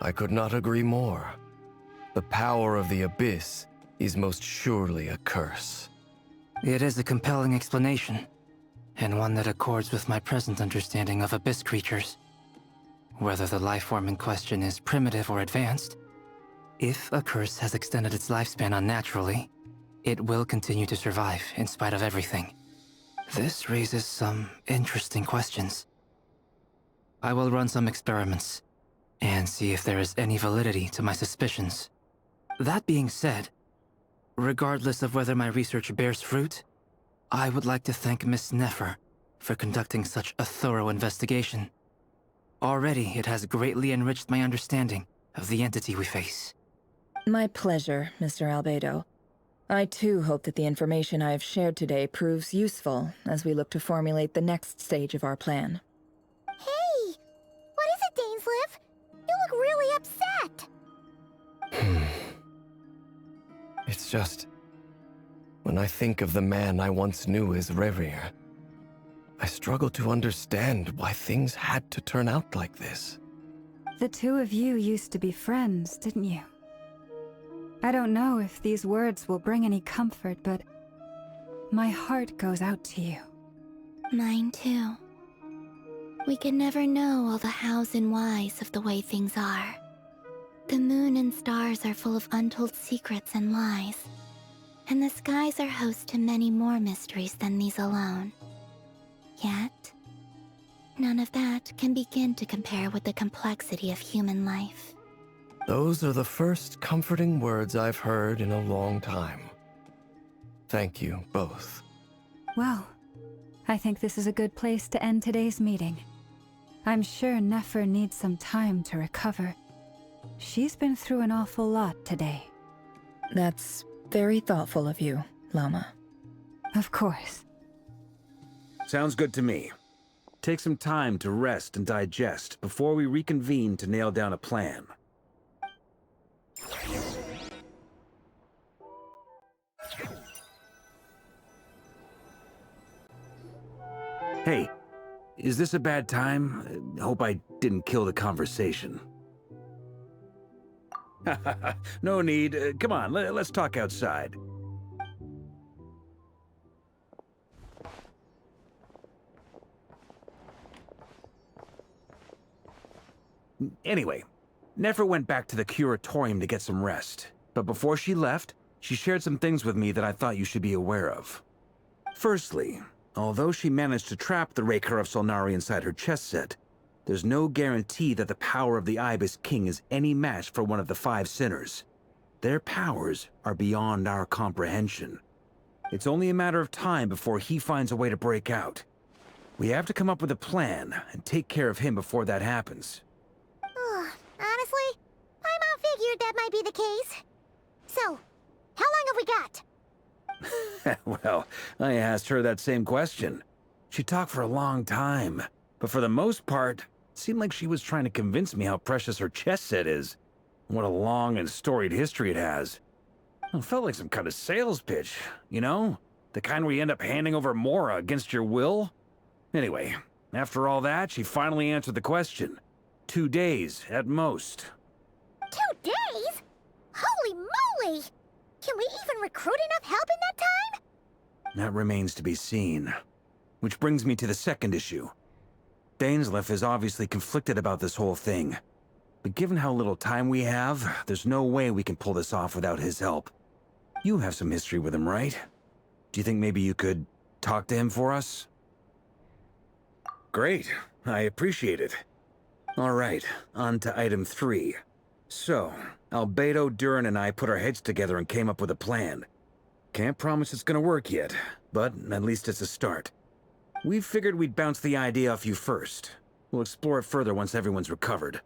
I could not agree more. The power of the Abyss is most surely a curse. It is a compelling explanation, and one that accords with my present understanding of Abyss creatures. Whether the life form in question is primitive or advanced, if a curse has extended its lifespan unnaturally, it will continue to survive in spite of everything. This raises some interesting questions. I will run some experiments and see if there is any validity to my suspicions. That being said, regardless of whether my research bears fruit, I would like to thank Miss Nefer for conducting such a thorough investigation. Already, it has greatly enriched my understanding of the entity we face. My pleasure, Mr. Albedo. I too hope that the information I have shared today proves useful as we look to formulate the next stage of our plan. Hey! What is it, Dainsleif? You look really upset! It's just... when I think of the man I once knew as Rarir, I struggle to understand why things had to turn out like this. The two of you used to be friends, didn't you? I don't know if these words will bring any comfort, but my heart goes out to you. Mine too. We can never know all the hows and whys of the way things are. The moon and stars are full of untold secrets and lies, and the skies are host to many more mysteries than these alone. Yet, none of that can begin to compare with the complexity of human life. Those are the first comforting words I've heard in a long time. Thank you, both. Well, I think this is a good place to end today's meeting. I'm sure Nefer needs some time to recover. She's been through an awful lot today. That's very thoughtful of you, Llama. Of course. Sounds good to me. Take some time to rest and digest before we reconvene to nail down a plan. Hey, is this a bad time? Hope I didn't kill the conversation. No need. Come on, let's talk outside. Anyway, Nefer went back to the curatorium to get some rest. But before she left, she shared some things with me that I thought you should be aware of. Firstly, although she managed to trap the Raker of Solnari inside her chess set, there's no guarantee that the power of the Ibis King is any match for one of the 5 sinners. Their powers are beyond our comprehension. It's only a matter of time before he finds a way to break out. We have to come up with a plan and take care of him before that happens. Honestly, my mom figured that might be the case. So, how long have we got? Well, I asked her that same question. She talked for a long time, but for the most part, it seemed like she was trying to convince me how precious her chess set is. What a long and storied history it has. It felt like some kind of sales pitch, you know? The kind where you end up handing over Mora against your will? Anyway, after all that, she finally answered the question. 2 days, at most. 2 days? Holy moly! Can we even recruit enough help in that time? That remains to be seen. Which brings me to the second issue. Dainsleif is obviously conflicted about this whole thing. But given how little time we have, there's no way we can pull this off without his help. You have some history with him, right? Do you think maybe you could talk to him for us? Great. I appreciate it. All right, on to item 3. So, Albedo, Durin, and I put our heads together and came up with a plan. Can't promise it's gonna work yet, but at least it's a start. We figured we'd bounce the idea off you first. We'll explore it further once everyone's recovered.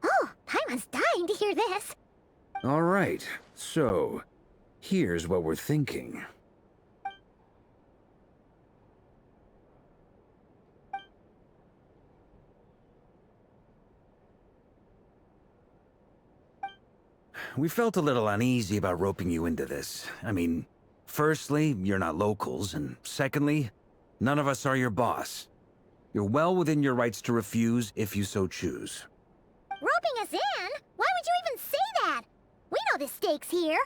Oh, Paimon's dying to hear this. All right, so here's what we're thinking. We felt a little uneasy about roping you into this. I mean, firstly, you're not locals, and secondly, none of us are your boss. You're well within your rights to refuse if you so choose. Roping us in? Why would you even say that? We know the stakes here.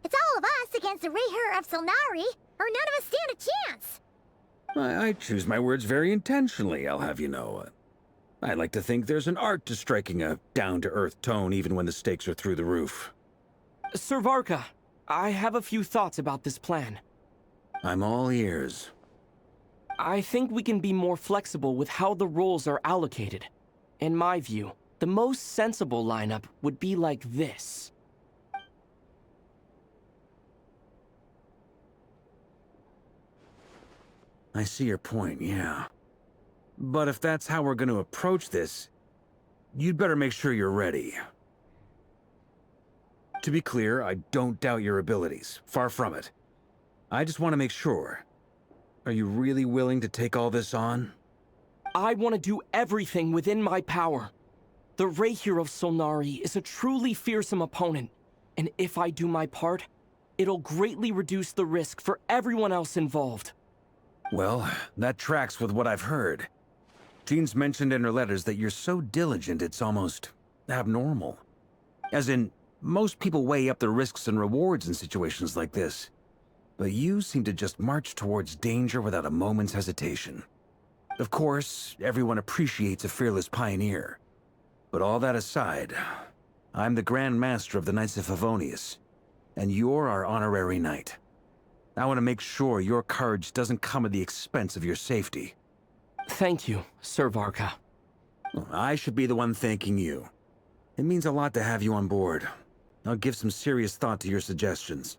It's all of us against the Rayher of Solnari, or none of us stand a chance. I choose my words very intentionally, I'll have you know. I like to think there's an art to striking a down-to-earth tone even when the stakes are through the roof. Sir Varka, I have a few thoughts about this plan. I'm all ears. I think we can be more flexible with how the roles are allocated. In my view, the most sensible lineup would be like this. I see your point, yeah. But if that's how we're going to approach this, you'd better make sure you're ready. To be clear, I don't doubt your abilities. Far from it. I just want to make sure. Are you really willing to take all this on? I want to do everything within my power. The Rayher of Solnari is a truly fearsome opponent, and if I do my part, it'll greatly reduce the risk for everyone else involved. Well, that tracks with what I've heard. Jean's mentioned in her letters that you're so diligent it's almost abnormal. As in, most people weigh up the risks and rewards in situations like this. But you seem to just march towards danger without a moment's hesitation. Of course, everyone appreciates a fearless pioneer. But all that aside, I'm the Grand Master of the Knights of Favonius, and you're our honorary knight. I want to make sure your courage doesn't come at the expense of your safety. Thank you, Sir Varka. I should be the one thanking you. It means a lot to have you on board. I'll give some serious thought to your suggestions.